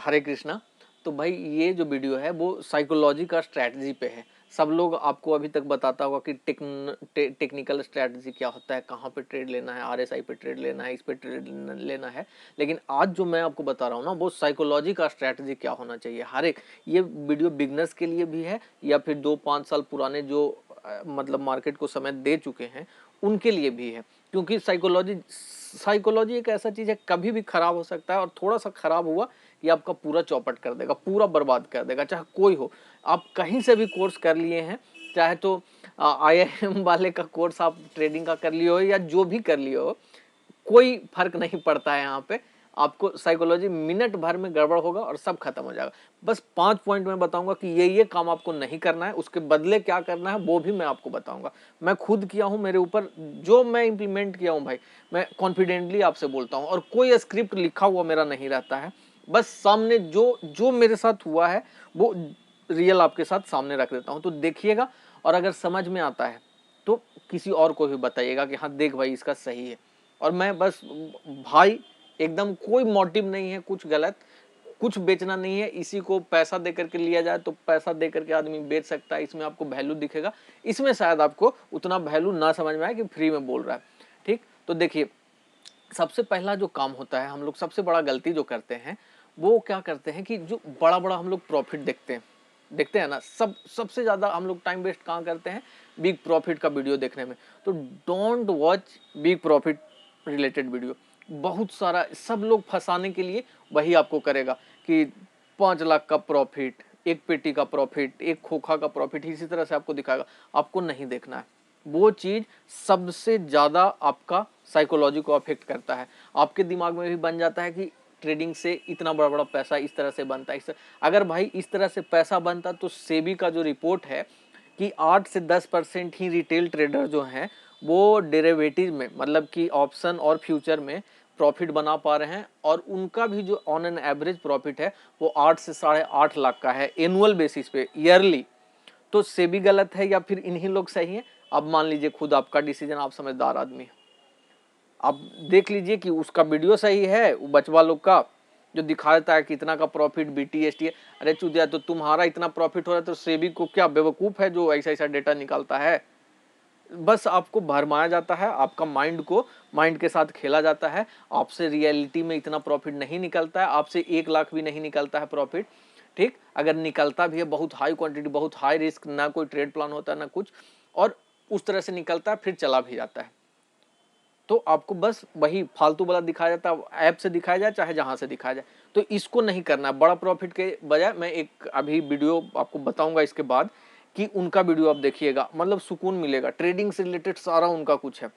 हरे कृष्णा। तो भाई ये जो वीडियो है वो साइकोलॉजी का स्ट्रैटेजी पे है। सब लोग आपको अभी तक बताता होगा कि टेक्निकल स्ट्रैटेजी क्या होता है, कहाँ पे ट्रेड लेना है, आरएसआई पे ट्रेड लेना है, इस पे ट्रेड लेना है। लेकिन आज जो मैं आपको बता रहा हूँ ना, वो साइकोलॉजी का स्ट्रैटेजी क्या होना चाहिए हर एक। ये वीडियो बिगनर्स के लिए भी है या फिर 2-5 साल पुराने जो मतलब मार्केट को समय दे चुके हैं उनके लिए भी है। क्योंकि साइकोलॉजी एक ऐसा चीज है, कभी भी खराब हो सकता है, और थोड़ा सा खराब हुआ ये आपका पूरा चौपट कर देगा, पूरा बर्बाद कर देगा। चाहे कोई हो, आप कहीं से भी कोर्स कर लिए हैं, चाहे तो IIM वाले का कोर्स आप ट्रेडिंग का कर लिए हो या जो भी कर लिए हो, कोई फर्क नहीं पड़ता है। यहाँ पे आपको साइकोलॉजी मिनट भर में गड़बड़ होगा और सब खत्म हो जाएगा। बस 5 पॉइंट में बताऊंगा कि ये काम आपको नहीं करना है, उसके बदले क्या करना है वो भी मैं आपको बताऊंगा। मैं खुद किया हूं, मेरे ऊपर जो मैं इंप्लीमेंट किया हूं भाई, मैं कॉन्फिडेंटली आपसे बोलता हूं, और कोई स्क्रिप्ट लिखा हुआ मेरा नहीं रहता है। बस सामने जो जो मेरे साथ हुआ है वो रियल आपके साथ सामने रख देता हूं, तो देखिएगा। और अगर समझ में आता है तो किसी और को भी बताइएगा कि हाँ देख भाई इसका सही है। और मैं बस भाई एकदम कोई मोटिव नहीं है कुछ गलत, कुछ बेचना नहीं है। इसी को पैसा दे करके लिया जाए तो पैसा दे करके आदमी बेच सकता है, इसमें आपको वैल्यू दिखेगा। इसमें शायद आपको उतना वैल्यू ना समझ में आए कि फ्री में बोल रहा है। ठीक, तो देखिए, सबसे पहला जो काम होता है, हम लोग सबसे बड़ा गलती जो करते हैं वो क्या करते हैं कि जो बड़ा बड़ा हम लोग प्रॉफिट देखते हैं ना, सबसे ज्यादा हम लोग टाइम वेस्ट कहाँ करते हैं, बिग प्रॉफिट का वीडियो देखने में। तो don't watch big profit related video. बहुत सारा सब लोग फंसाने के लिए वही आपको करेगा कि 5 लाख का प्रॉफिट, एक पेटी का प्रॉफिट, एक खोखा का प्रॉफिट, इसी तरह से आपको दिखाएगा। आपको नहीं देखना है वो चीज। सबसे ज्यादा आपका साइकोलॉजी को अफेक्ट करता है। आपके दिमाग में भी बन जाता है कि ट्रेडिंग से इतना बड़ा बड़ा पैसा इस तरह से बनता है। अगर भाई इस तरह से पैसा बनता तो सेबी का जो रिपोर्ट है कि 8 से 10% ही रिटेल ट्रेडर जो हैं वो डेरिवेटिव में, मतलब कि ऑप्शन और फ्यूचर में प्रॉफिट बना पा रहे हैं, और उनका भी जो ऑन एन एवरेज प्रॉफिट है वो 8 से 8.5 लाख का है एनुअल बेसिस पे, ईयरली। तो सेबी गलत है या फिर इन्हीं लोग सही है? अब मान लीजिए खुद आपका डिसीजन, आप समझदार आदमी है, आप देख लीजिए कि उसका वीडियो सही है, वो बचवा लोग का जो दिखा देता है कि इतना का प्रॉफिट BTST है। अरे चूतिया, तो तुम्हारा इतना प्रॉफिट हो रहा है तो सेबी को क्या बेवकूफ है जो ऐसा ऐसा डेटा निकालता है? बस आपको भरमाया जाता है, आपका माइंड के साथ खेला जाता है। आपसे रियलिटी में इतना प्रॉफिट नहीं निकलता है, आपसे 1 लाख भी नहीं निकलता है प्रॉफिट। ठीक, अगर निकलता भी है बहुत हाई क्वांटिटी, बहुत हाई रिस्क, ना कोई ट्रेड प्लान होता है ना कुछ, और उस तरह से निकलता है फिर चला भी जाता है। तो आपको बस वही फालतू वाला दिखाया जाता है, ऐप से दिखाया जाए चाहे जहां से दिखाया जाए। तो इसको नहीं करना है। बड़ा प्रॉफिट के बजाय मैं एक अभी वीडियो आपको बताऊंगा इसके बाद, कि उनका वीडियो आप देखिएगा, मतलब सुकून मिलेगा। ट्रेडिंग से रिलेटेड सारा उनका कुछ है।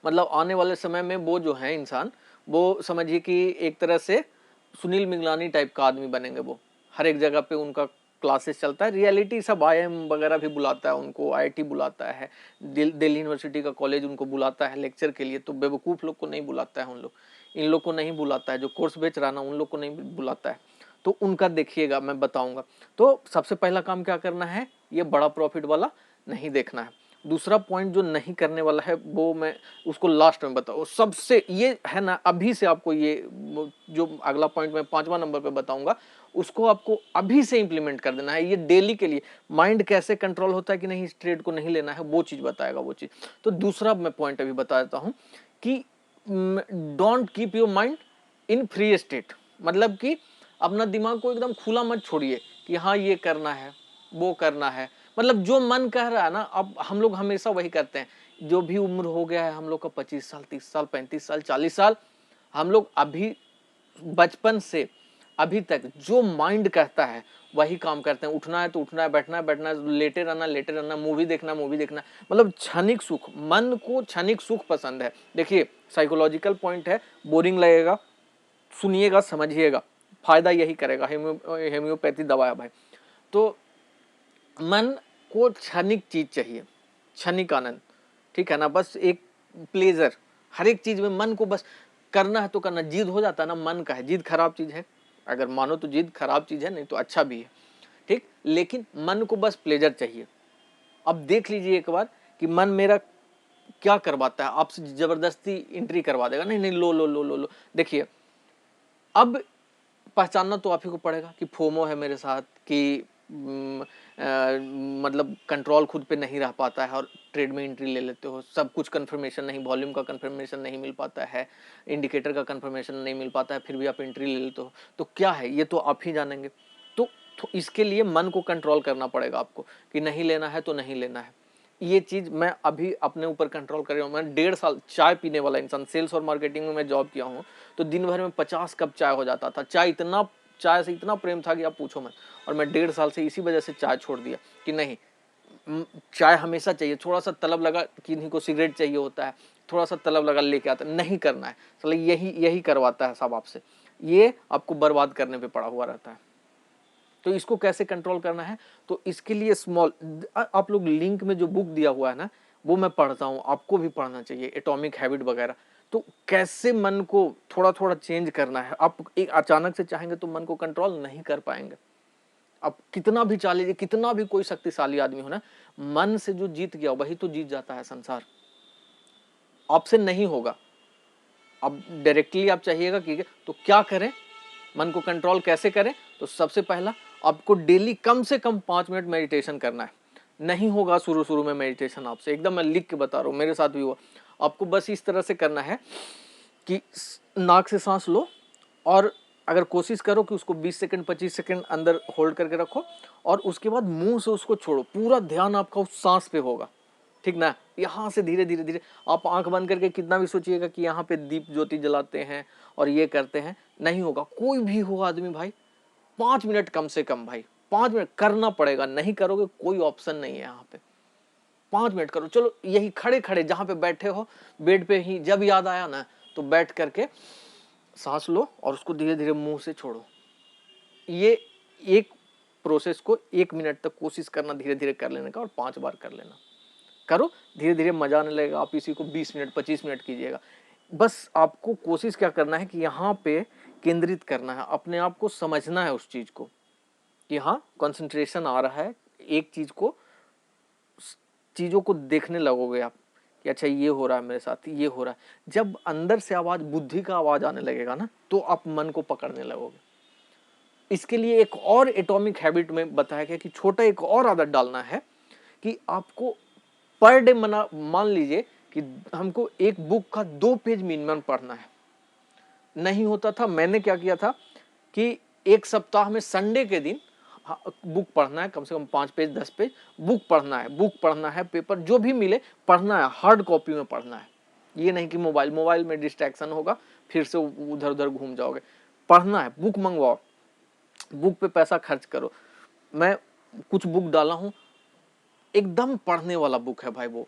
मतलब आने वाले समय में वो जो है इंसान, वो समझिए कि एक तरह से सुनील मिगलानी टाइप का आदमी बनेंगे। वो हर एक जगह पे उनका क्लासेस चलता है, रियलिटी सब IIM वगैरह भी बुलाता है उनको, IIT बुलाता है, दिल्ली यूनिवर्सिटी का कॉलेज उनको बुलाता है लेक्चर के लिए। तो बेवकूफ लोग को नहीं बुलाता है, उन लोग इन लोग को नहीं बुलाता है, जो कोर्स बेच रहा ना उन लोग को नहीं बुलाता है। तो उनका देखिएगा, मैं बताऊंगा। तो सबसे पहला काम क्या करना है, ये बड़ा प्रॉफिट वाला नहीं देखना है। दूसरा पॉइंट जो नहीं करने वाला है वो मैं उसको लास्ट में बताऊँ। सबसे ये है ना, अभी से आपको ये जो अगला पॉइंट मैं 5वां नंबर पे बताऊंगा, उसको आपको अभी से इंप्लीमेंट कर देना है। ये डेली के लिए माइंड कैसे कंट्रोल होता है कि नहीं इस ट्रेड को नहीं लेना है, वो चीज बताएगा वो चीज। तो दूसरा मैं पॉइंट अभी बता देता हूं कि don't keep your mind in free state. मतलब कि अपना दिमाग को एकदम खुला मत छोड़िए कि हाँ ये करना है वो करना है। मतलब जो मन कह रहा है ना, अब हम लोग हमेशा वही करते हैं। जो भी उम्र हो गया है हम लोग का, 25 साल, 30 साल, 35 साल, 40 साल, हम लोग अभी बचपन से अभी तक जो माइंड कहता है वही काम करते हैं। उठना है तो उठना है, बैठना है बैठना है, लेटे रहना, मूवी देखना। मतलब क्षणिक सुख, मन को क्षणिक सुख पसंद है। देखिए साइकोलॉजिकल पॉइंट है, बोरिंग लगेगा, सुनिएगा समझिएगा, फायदा यही करेगा। हेम्योपैथी दवा है भाई। तो मन को क्षणिक चीज चाहिए, क्षणिक आनंद, ठीक है ना, बस एक प्लेजर। हर एक चीज में मन को बस करना है तो करना। जिद हो जाता है ना, मन का है, जिद खराब चीज है। अगर मानो तो जिद खराब चीज है, नहीं तो अच्छा भी है। ठीक, लेकिन मन को बस प्लेजर चाहिए। अब देख लीजिए एक बार कि मन मेरा क्या करवाता है, आपसे जबरदस्ती एंट्री करवा देगा। नहीं नहीं, लो लो लो लो लो। देखिए अब पहचानना तो आप ही को पड़ेगा कि फोमो है मेरे साथ, कि मतलब कंट्रोल खुद पे नहीं रह पाता है और ट्रेड में एंट्री ले लेते हो, सब कुछ कंफर्मेशन नहीं, वॉल्यूम का कंफर्मेशन नहीं मिल पाता है, इंडिकेटर का कंफर्मेशन नहीं मिल पाता है, फिर भी आप एंट्री ले लेते हो, तो क्या है ये तो आप ही जानेंगे। तो इसके लिए मन को कंट्रोल करना पड़ेगा आपको कि नहीं लेना है तो नहीं लेना है। ये चीज मैं अभी अपने ऊपर कंट्रोल कर रहा हूँ। मैं 1.5 साल चाय पीने वाला इंसान, सेल्स और मार्केटिंग में मैं जॉब किया हूँ, तो दिन भर में 50 कप चाय हो जाता था। चाय से इतना प्रेम था कि आप पूछो मत। और मैं 1.5 साल से इसी वजह से चाय छोड़ दिया कि नहीं, चाय हमेशा चाहिए। थोड़ा सा तलब लगा, किन्हीं को सिगरेट चाहिए होता है, थोड़ा सा तलब लगा लेके आता, नहीं करना है, चलो यही करवाता है सब आपसे, ये आपको बर्बाद करने पे पड़ा हुआ रहता है। तो इसको कैसे कंट्रोल करना है, तो इसके लिए स्मॉल, आप लोग लिंक में जो बुक दिया हुआ है ना, वो मैं पढ़ता हूँ, आपको भी पढ़ना चाहिए, एटॉमिक हैबिट वगैरह। तो कैसे मन को थोड़ा थोड़ा चेंज करना है। आप एक अचानक से चाहेंगे तो मन को कंट्रोल नहीं कर पाएंगे। आप कितना भी चाह लीजिए, कितना भी कोई शक्तिशाली आदमी हो ना, मन से जो जीत गया वही तो जीत जाता है संसार, आपसे नहीं होगा। अब डायरेक्टली आप चाहिएगा कि तो क्या करें, मन को कंट्रोल कैसे करें, तो सबसे पहला आपको डेली कम से कम 5 मिनट मेडिटेशन करना है। नहीं होगा शुरू शुरू में मेडिटेशन आपसे, एकदम मैं लिख के बता रहा हूँ, मेरे साथ भी हुआ। आपको बस इस तरह से करना है कि नाक से सांस लो, और अगर कोशिश करो कि उसको 20 सेकंड 25 सेकंड अंदर होल्ड करके रखो, और उसके बाद मुंह से उसको छोड़ो। पूरा ध्यान आपका उस सांस पे होगा, ठीक ना। यहाँ से धीरे धीरे धीरे आप आंख बंद करके कितना भी सोचिएगा कि यहाँ पे दीप ज्योति जलाते हैं और ये करते हैं, नहीं होगा। कोई भी हो आदमी भाई, 5 मिनट कम से कम भाई, 5 मिनट करना पड़ेगा। नहीं करोगे कोई ऑप्शन नहीं है यहाँ पे। 5 मिनट करो, चलो यही खड़े खड़े जहां पे बैठे हो बेड पे ही, जब याद आया ना तो बैठ करके सांस लो और उसको धीरे धीरे मुंह से छोड़ो। ये एक प्रोसेस को 1 मिनट तक कोशिश करना, धीरे धीरे कर लेने का, और 5 बार कर लेना। करो, धीरे धीरे मजा आने लगेगा। आप इसी को 20 मिनट 25 मिनट कीजिएगा। बस आपको कोशिश क्या करना है कि यहाँ पे केंद्रित करना है, अपने आप को समझना है उस चीज को कि हाँ कंसंट्रेशन आ रहा है। एक चीजों को देखने लगोगे आप कि अच्छा ये हो रहा है मेरे साथ, ये हो रहा है। जब अंदर से आवाज, बुद्धि का आवाज आने लगेगा ना, तो आप मन को पकड़ने लगोगे। इसके लिए एक और एटॉमिक हैबिट में बताया गया कि छोटा एक और आदत डालना है कि आपको पर डे मान लीजिए कि हमको एक बुक का 2 पेज मिनिमम पढ़ना है। नहीं होता था, मैंने क्या किया था कि एक सप्ताह में संडे के दिन बुक पढ़ना है, कम से कम 5 पेज 10 पेज बुक पढ़ना है, पेपर जो भी मिले पढ़ना है, हार्ड कॉपी में पढ़ना है। ये नहीं कि मोबाइल में डिस्ट्रैक्शन होगा, फिर से उधर उधर घूम जाओगे। पढ़ना है, बुक मंगवाओ, बुक पे पैसा खर्च करो। मैं कुछ बुक डाला हूँ, एकदम पढ़ने वाला बुक है भाई वो,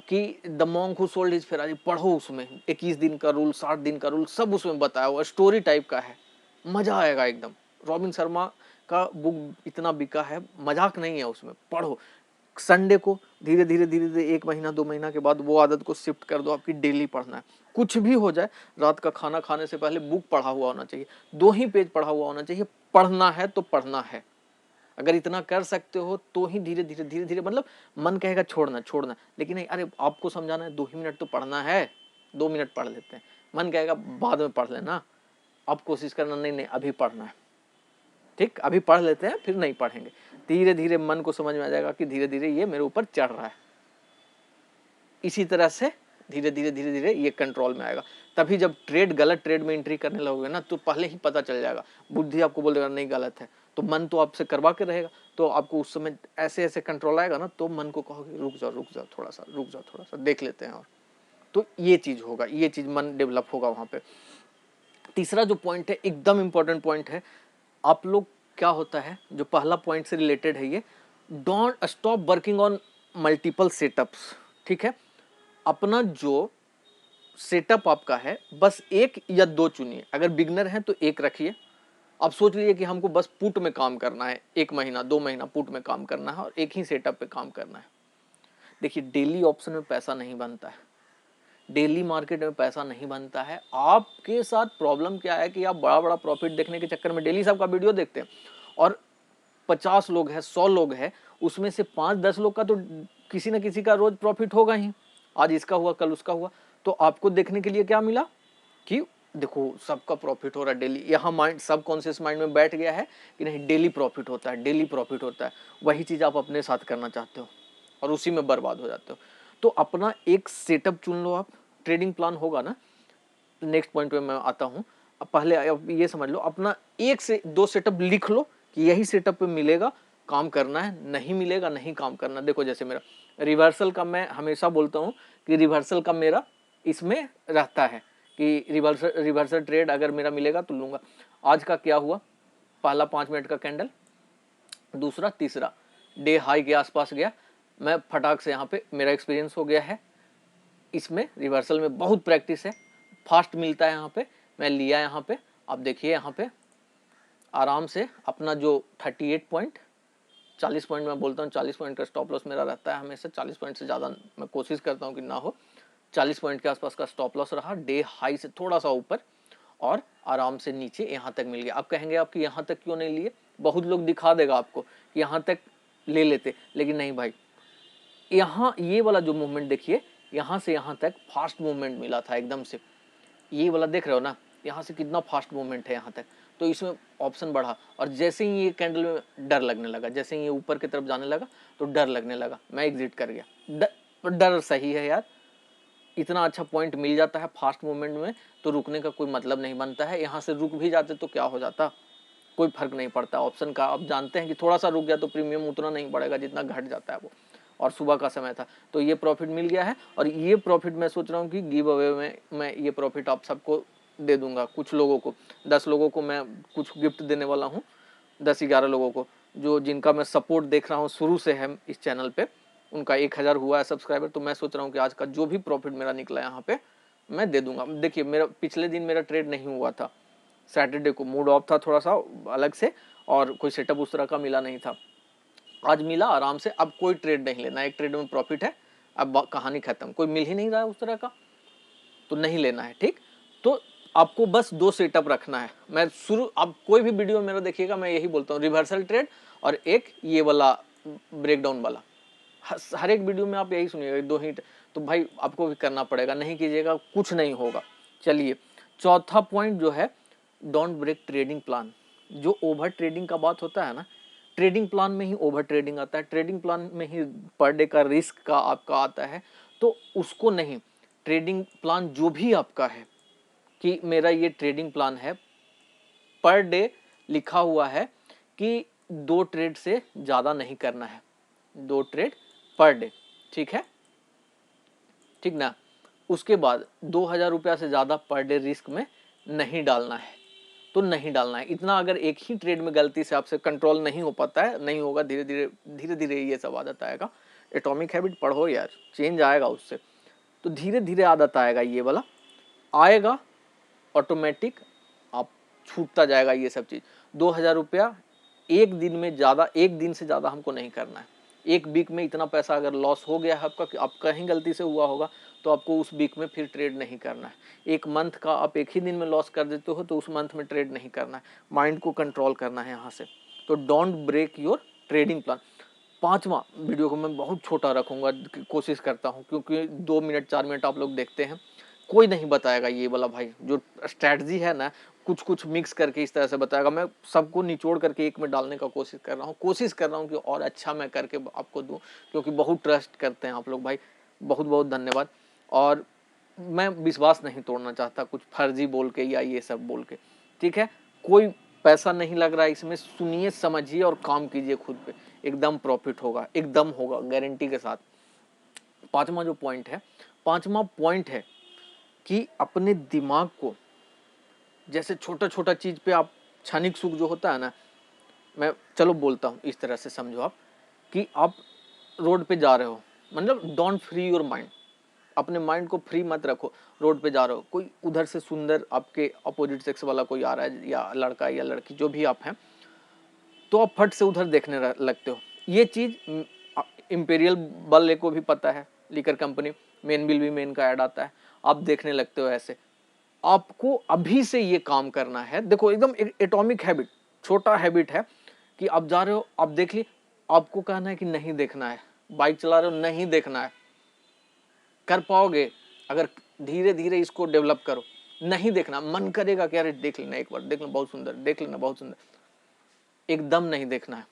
कि the monk who sold his Ferrari, पढ़ो। उसमें 21 दिन का रूल, 60 दिन का रूल सब उसमें बताया हुआ, स्टोरी टाइप का है, मजा आएगा एकदम। रॉबिन शर्मा का बुक इतना बिका है, मजाक नहीं है उसमें, पढ़ो। संडे को धीरे धीरे 1 महीना 2 महीना के बाद वो आदत को शिफ्ट कर दो, आपकी डेली पढ़ना है। कुछ भी हो जाए, रात का खाना खाने से पहले बुक पढ़ा हुआ होना चाहिए, 2 ही पेज पढ़ा हुआ होना चाहिए। पढ़ना है तो पढ़ना है। अगर इतना कर सकते हो तो ही धीरे धीरे मतलब मन कहेगा छोड़ना, लेकिन नहीं, अरे आपको समझाना है 2 ही मिनट तो पढ़ना है, 2 मिनट पढ़ लेते हैं। मन कहेगा बाद में पढ़ लेना, आप कोशिश करना नहीं अभी पढ़ना है, ठीक, अभी पढ़ लेते हैं फिर नहीं पढ़ेंगे। धीरे धीरे मन को समझ में आ जाएगा कि धीरे धीरे ये मेरे ऊपर चढ़ रहा है। इसी तरह से धीरे धीरे ये कंट्रोल में आएगा। तभी जब गलत ट्रेड में एंट्री करने लगोगे ना, तो पहले ही पता चल जाएगा, बुद्धि आपको बोलेगा नहीं गलत है, तो मन तो आपसे करवा के रहेगा। तो आपको उस समय ऐसे कंट्रोल आएगा ना, तो मन को कहोगे रुक जाओ थोड़ा सा देख लेते हैं, और तो ये चीज होगा, ये चीज मन डेवलप होगा वहां पे। तीसरा जो पॉइंट है, एकदम इंपॉर्टेंट पॉइंट है। आप लोग, क्या होता है, जो पहला पॉइंट से रिलेटेड है ये, don't stop working on multiple setups. ठीक है, अपना जो सेटअप आपका है, बस 1 या 2 चुनिए। अगर बिगनर है तो 1 रखिए। आप सोच लीजिए कि हमको बस पुट में काम करना है, 1 महीना 2 महीना पुट में काम करना है और एक ही सेटअप पे काम करना है। देखिए, डेली ऑप्शन में पैसा नहीं बनता है, डेली मार्केट में पैसा नहीं बनता है। आपके साथ प्रॉब्लम क्या है कि आप बड़ा बड़ा प्रॉफिट देखने के चक्कर में डेली सबका वीडियो देखते हैं, और 50 लोग हैं, 100 लोग हैं, उसमें से 5-10 लोग का तो किसी न किसी का रोज प्रॉफिट होगा ही। आज इसका हुआ, कल उसका हुआ। तो आपको देखने के लिए क्या मिला कि देखो सबका प्रॉफिट हो रहा है डेली, यहाँ माइंड सब कॉन्शियस माइंड में बैठ गया है कि नहीं डेली प्रॉफिट होता है, डेली प्रॉफिट होता है। वही चीज़ आप अपने साथ करना चाहते हो और उसी में बर्बाद हो जाते हो। तो अपना एक सेटअप चुन लो आप, ट्रेडिंग प्लान होगा ना। नेक्स्ट पॉइंट पे मैं आता हूँ। अब पहले अब ये समझ लो, अपना 1 से 2 सेटअप लिख लो कि यही सेटअप पे मिलेगा काम करना है, नहीं मिलेगा नहीं काम करना। देखो जैसे मेरा रिवर्सल का, मैं हमेशा बोलता हूँ कि रिवर्सल का मेरा इसमें रहता है कि रिवर्सल ट्रेड अगर मेरा मिलेगा तो लूंगा। आज का क्या हुआ, पहला 5 मिनट का कैंडल, दूसरा तीसरा डे हाई के आसपास गया, मैं फटाक से यहाँ पे मेरा एक्सपीरियंस हो गया है। इसमें रिवर्सल में बहुत प्रैक्टिस है, फास्ट मिलता है यहाँ पे। मैं लिया यहाँ पे, आप देखिए यहाँ पे आराम से अपना जो 38 पॉइंट 40 पॉइंट, मैं बोलता हूँ 40 पॉइंट का स्टॉप लॉस मेरा रहता है हमेशा। 40 पॉइंट से ज़्यादा मैं कोशिश करता हूँ कि ना हो। 40 पॉइंट के आसपास का स्टॉप लॉस रहा, डे हाई से थोड़ा सा ऊपर और आराम से नीचे यहाँ तक मिल गया। आप कहेंगे आपकी यहाँ तक क्यों नहीं लिए, बहुत लोग दिखा देगा आपको कि यहाँ तक ले लेते, लेकिन नहीं भाई। यहाँ ये वाला जो मूवमेंट देखिए, यहाँ से यहाँ तक फास्ट मूवमेंट मिला था एकदम से। ये वाला देख रहे हो ना, यहाँ से कितना फास्ट मूवमेंट है यहाँ तक। तो इसमें ऑप्शन बढ़ा और जैसे ही ये कैंडल में डर लगने लगा, जैसे ही ये ऊपर की तरफ जाने लगा तो डर लगने लगा, मैं एग्जिट कर गया। डर सही है यार, इतना अच्छा पॉइंट मिल जाता है फास्ट मूवमेंट में तो रुकने का कोई मतलब नहीं बनता है। यहाँ से रुक भी जाते तो क्या हो जाता, कोई फर्क नहीं पड़ता ऑप्शन का। आप जानते हैं कि थोड़ा सा रुक गया तो प्रीमियम उतना नहीं बढ़ेगा जितना घट जाता है वो, और सुबह का समय था तो ये प्रॉफिट मिल गया है। और ये प्रॉफिट मैं सोच रहा हूँ कि गिव अवे में मैं ये प्रॉफिट आप सबको दे दूंगा। कुछ लोगों को, 10 लोगों को मैं कुछ गिफ्ट देने वाला हूँ, 10-11 लोगों को, जो जिनका मैं सपोर्ट देख रहा हूँ शुरू से है इस चैनल पे, उनका 1000 हुआ है सब्सक्राइबर। तो मैं सोच रहा हूँ कि आज का जो भी प्रॉफिट मेरा निकला यहाँ पे मैं दे दूंगा। देखिए मेरा पिछले दिन मेरा ट्रेड नहीं हुआ था, सैटरडे को मूड ऑफ था थोड़ा सा अलग से, और कोई सेटअप उस तरह का मिला नहीं था। आज मिला आराम से। अब कोई ट्रेड नहीं लेना, एक ट्रेड में प्रॉफिट है, अब कहानी खत्म, कोई मिल ही नहीं रहा है उस तरह का तो नहीं लेना है। ठीक, तो आपको बस 2 सेटअप रखना है। मैं शुरू, आप कोई भी वीडियो मेरा देखिएगा मैं यही बोलता हूँ, रिवर्सल ट्रेड और एक ये वाला ब्रेकडाउन वाला, हर एक वीडियो में आप यही सुनिएगा, 2 ही। तो भाई आपको भी करना पड़ेगा, नहीं कीजिएगा कुछ नहीं होगा। चलिए चौथा पॉइंट जो है, डोंट ब्रेक ट्रेडिंग प्लान। जो ओवर ट्रेडिंग का बात होता है ना, ट्रेडिंग प्लान में ही ओवर ट्रेडिंग आता है, ट्रेडिंग प्लान में ही पर डे का रिस्क का आपका आता है। तो उसको नहीं, ट्रेडिंग प्लान जो भी आपका है कि मेरा ये ट्रेडिंग प्लान है, पर डे लिखा हुआ है कि 2 ट्रेड से ज़्यादा नहीं करना है, 2 ट्रेड पर डे, ठीक है, ठीक ना। उसके बाद 2000 रुपया से ज़्यादा पर डे रिस्क में नहीं डालना है, तो नहीं डालना है इतना। अगर एक ही ट्रेड में गलती से आपसे कंट्रोल नहीं हो पाता है, नहीं होगा, धीरे धीरे ये सब आदत आएगा। एटॉमिक हैबिट पढ़ो यार, चेंज आएगा उससे, तो धीरे धीरे आदत आएगा, ये वाला आएगा ऑटोमेटिक, आप छूटता जाएगा ये सब चीज़। 2000 रुपया एक दिन में ज़्यादा, एक दिन से ज़्यादा हमको नहीं करना है। एक वीक में इतना पैसा अगर लॉस हो गया है आपका, कि आप कहीं गलती से हुआ होगा, तो आपको उस वीक में फिर ट्रेड नहीं करना है। एक मंथ का आप एक ही दिन में लॉस कर देते हो तो उस मंथ में ट्रेड नहीं करना है, माइंड को कंट्रोल करना है यहाँ से। तो don't break your trading plan. 5वां वीडियो को मैं बहुत छोटा रखूंगा, कोशिश करता हूँ, क्योंकि 2 मिनट 4 मिनट आप लोग देखते हैं, कोई नहीं बताएगा ये वाला भाई। जो स्ट्रैटेजी है ना, कुछ कुछ मिक्स करके इस तरह से बताएगा। मैं सबको निचोड़ करके एक में डालने का कोशिश कर रहा हूँ कि और अच्छा मैं करके आपको दूं, क्योंकि बहुत ट्रस्ट करते हैं आप लोग भाई, बहुत बहुत धन्यवाद। और मैं विश्वास नहीं तोड़ना चाहता कुछ फर्जी बोल के या ये सब बोल के, ठीक है। कोई पैसा नहीं लग रहा है इसमें, सुनिए समझिए और काम कीजिए खुद पे, एकदम प्रॉफिट होगा, एकदम होगा गारंटी के साथ। 5वां जो पॉइंट है, 5वां पॉइंट है कि अपने दिमाग को, जैसे छोटा छोटा चीज पे आप, क्षणिक सुख जो होता है ना, मैं चलो बोलता हूँ इस तरह से समझो आप, कि आप रोड पे जा रहे हो, मतलब डोंट फ्री योर माइंड, अपने माइंड को फ्री मत रखो। रोड पे जा रहे हो, कोई उधर से सुंदर आपके अपोजिट सेक्स वाला कोई आ रहा है, या लड़का या लड़की जो भी आप हैं, तो आप फट से उधर देखने लगते हो। ये चीज इंपीरियल वाले को भी पता है, लीकर कंपनी, मेन बिल भी मेन का ऐड आता है, आप देखने लगते हो ऐसे। आपको अभी से ये काम करना है। देखो एकदम एटॉमिक हैबिट, छोटा हैबिट है कि आप जा रहे हो, आप देख ली, आपको कहना है कि नहीं देखना है, बाइक चला रहे हो नहीं देखना है। कर पाओगे अगर धीरे धीरे इसको डेवलप करो, नहीं देखना, मन करेगा कि अरे देख लेना, एक बार देख लेना, बहुत सुंदर, देख लेना, बहुत सुंदर, एकदम नहीं देखना है।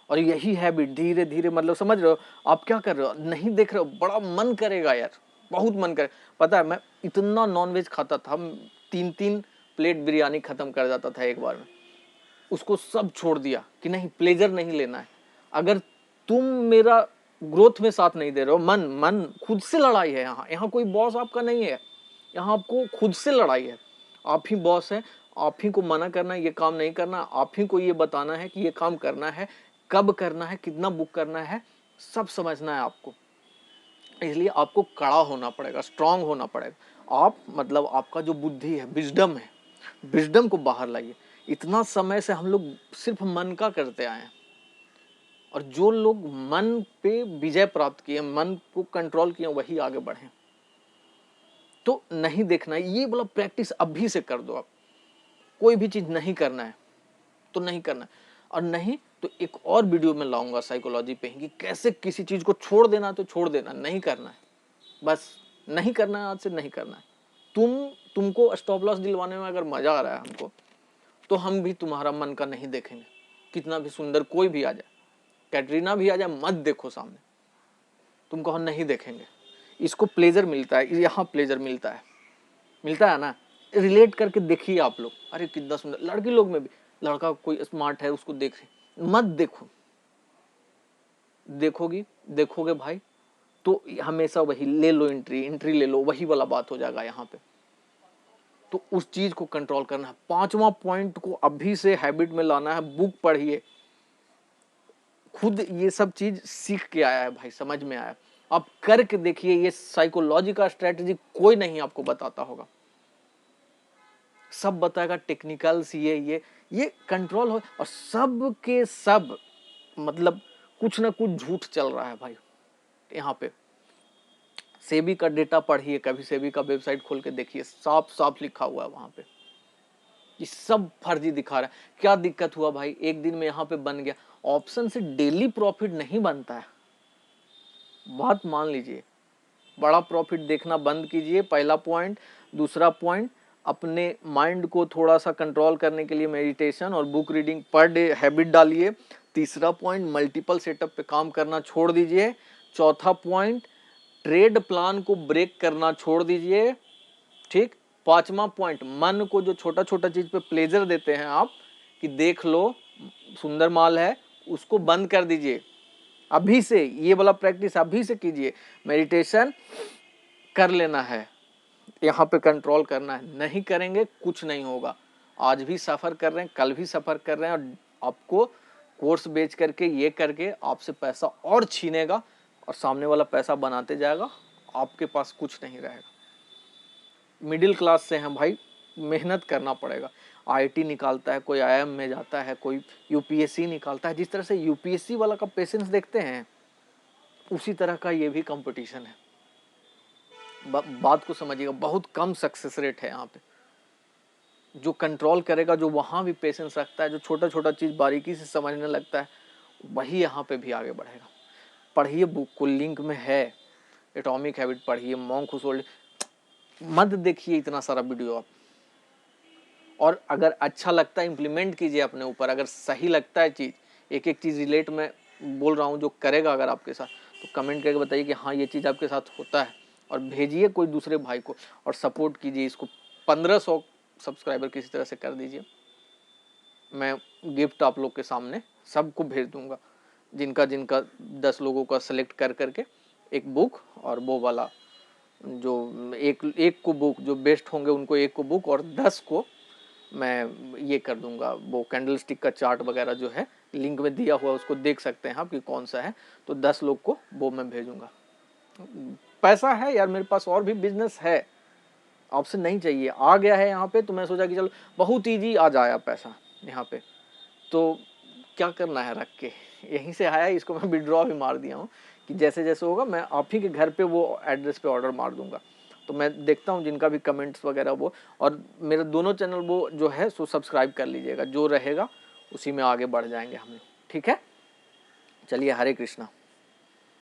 और यही हैबिट धीरे धीरे, मतलब समझ रहे हो आप क्या कर रहे हो, नहीं देख रहे हो, बड़ा मन करेगा यार, बहुत मन करे। पता है मैं इतना नॉनवेज खाता था, 3-3 प्लेट बिरयानी खत्म कर जाता था एक बार में। उसको सब छोड़ दिया कि नहीं, प्लेजर नहीं लेना है। अगर तुम मेरा ग्रोथ में साथ नहीं दे रहे हो, मन मन खुद से लड़ाई है यहाँ, यहाँ कोई बॉस आपका नहीं है, यहाँ आपको खुद से लड़ाई है। आप ही बॉस है, आप ही को मना करना है ये काम नहीं करना, आप ही को ये बताना है कि ये काम करना है, कब करना है, कितना बुक करना है, सब समझना है आपको। इसलिए आपको कड़ा होना पड़ेगा, स्ट्रांग होना पड़ेगा। आप मतलब आपका जो बुद्धि है, विजडम है, विजडम को बाहर लाइए। इतना समय से हम लोग सिर्फ मन का करते आए हैं, और जो लोग मन पे विजय प्राप्त किए, मन को कंट्रोल किए, वही आगे बढ़े। तो नहीं देखना है, ये वाला प्रैक्टिस अभी से कर दो। आप कोई भी चीज नहीं करना है तो नहीं करना है, और नहीं तो एक और वीडियो में लाऊंगा साइकोलॉजी पे कि कैसे किसी चीज को छोड़ देना, तो छोड़ देना, नहीं करना है, बस नहीं करना है, आज से नहीं करना है। तुमको स्टॉप लॉस दिलवाने में अगर मजा आ रहा है हमको, तो हम भी तुम्हारा मन का नहीं देखेंगे। कितना भी सुंदर कोई भी आ जाए, कैटरीना भी आ जाए, मत देखो सामने, तुम कहो नहीं देखेंगे। इसको प्लेजर मिलता है, यहाँ प्लेजर मिलता है ना। रिलेट करके देखिए आप लोग, अरे कितना सुंदर, लड़की लोग में भी, लड़का कोई स्मार्ट है उसको देख रहे, मत देखो। देखोगे भाई तो हमेशा वही ले लो, एंट्री ले लो, वही वाला बात हो जाएगा यहाँ पे। तो उस चीज को कंट्रोल करना है। 5वां पॉइंट को अभी से हैबिट में लाना है। बुक पढ़िए, खुद ये सब चीज सीख के आया है भाई, समझ में आया, आप करके देखिए। ये साइकोलॉजी का स्ट्रेटेजी कोई नहीं आपको बताता होगा, सब बताएगा टेक्निकल्स, ये कंट्रोल हो। और सब के सब मतलब कुछ ना कुछ झूठ चल रहा है भाई यहाँ पे। सेबी का डेटा पढ़िए, कभी सेबी का वेबसाइट खोल के देखिए, साफ साफ लिखा हुआ है वहां पे, ये सब फर्जी दिखा रहा है। क्या दिक्कत हुआ भाई, एक दिन में यहाँ पे बन गया। ऑप्शन से डेली प्रॉफिट नहीं बनता है, बात मान लीजिए। बड़ा प्रॉफिट देखना बंद कीजिए, पहला पॉइंट। दूसरा पॉइंट, अपने माइंड को थोड़ा सा कंट्रोल करने के लिए मेडिटेशन और book reading per day habit डालिए। तीसरा पॉइंट, मल्टीपल सेटअप पे काम करना छोड़ दीजिए। चौथा पॉइंट, ट्रेड प्लान को ब्रेक करना छोड़ दीजिए, ठीक। 5वां पॉइंट, मन को जो छोटा छोटा चीज पे प्लेजर देते हैं आप, कि देख लो सुंदर माल है, उसको बंद कर दीजिए अभी से। ये वाला प्रैक्टिस अभी से कीजिए। मेडिटेशन कर लेना है, यहाँ पे कंट्रोल करना है। नहीं करेंगे कुछ नहीं होगा। आज भी सफर कर रहे हैं, कल भी सफर कर रहे हैं, और आपको कोर्स बेच करके, ये करके आपसे पैसा और छीनेगा, और सामने वाला पैसा बनाते जाएगा, आपके पास कुछ नहीं रहेगा। मिडिल क्लास से हैं भाई, मेहनत करना पड़ेगा। आईआईटी निकालता है, कोई आईआईएम में जाता है, कोई यूपीएससी निकालता है। जिस तरह से यूपीएससी वाला का पेशेंस देखते हैं, उसी तरह का ये भी कंपटीशन है। बात को समझिएगा, बहुत कम सक्सेस रेट है यहाँ पे। जो कंट्रोल करेगा, जो वहाँ भी पेशेंस रखता है, जो छोटा छोटा चीज़ बारीकी से समझने लगता है, वही यहाँ पे भी आगे बढ़ेगा। पढ़िए बुक को, लिंक में है, एटॉमिक हैबिट पढ़िए, मॉन्क हू सोल्ड। मत देखिए इतना सारा वीडियो आप, और अगर अच्छा लगता है इम्प्लीमेंट कीजिए अपने ऊपर। अगर सही लगता है चीज़, एक एक चीज़ रिलेट मैं बोल रहा हूँ जो करेगा अगर आपके साथ, तो कमेंट करके बताइए कि हाँ ये चीज़ आपके साथ होता है, और भेजिए कोई दूसरे भाई को, और सपोर्ट कीजिए इसको। 1500 सब्सक्राइबर किसी तरह से कर दीजिए। मैं गिफ्ट आप लोग के सामने सबको भेज दूंगा, जिनका जिनका 10 लोगों का सेलेक्ट कर करके एक बुक, और वो वाला जो एक को बुक, जो बेस्ट होंगे उनको एक को बुक, और 10 को मैं ये कर दूंगा, वो कैंडल स्टिक का चार्ट वगैरह जो है लिंक में दिया हुआ, उसको देख सकते हैं आप कि कौन सा है। तो 10 लोग को वो मैं भेजूंगा। पैसा है यार मेरे पास, और भी बिजनेस है, आपसे नहीं चाहिए, आ गया है यहाँ पे, तो मैं सोचा कि चलो बहुत ईजी आ जाया पैसा यहाँ पे, तो क्या करना है रख के, यहीं से आया, इसको मैं विड्रॉ भी मार दिया हूँ कि जैसे जैसे होगा मैं आप ही के घर पे वो एड्रेस पे ऑर्डर मार दूंगा। तो मैं देखता हूँ जिनका भी कमेंट्स वगैरह वो, और मेरे दोनों चैनल वो जो है सो सब्सक्राइब कर लीजिएगा, जो रहेगा उसी में आगे बढ़ जाएंगे हम लोग, ठीक है। चलिए, हरे कृष्णा।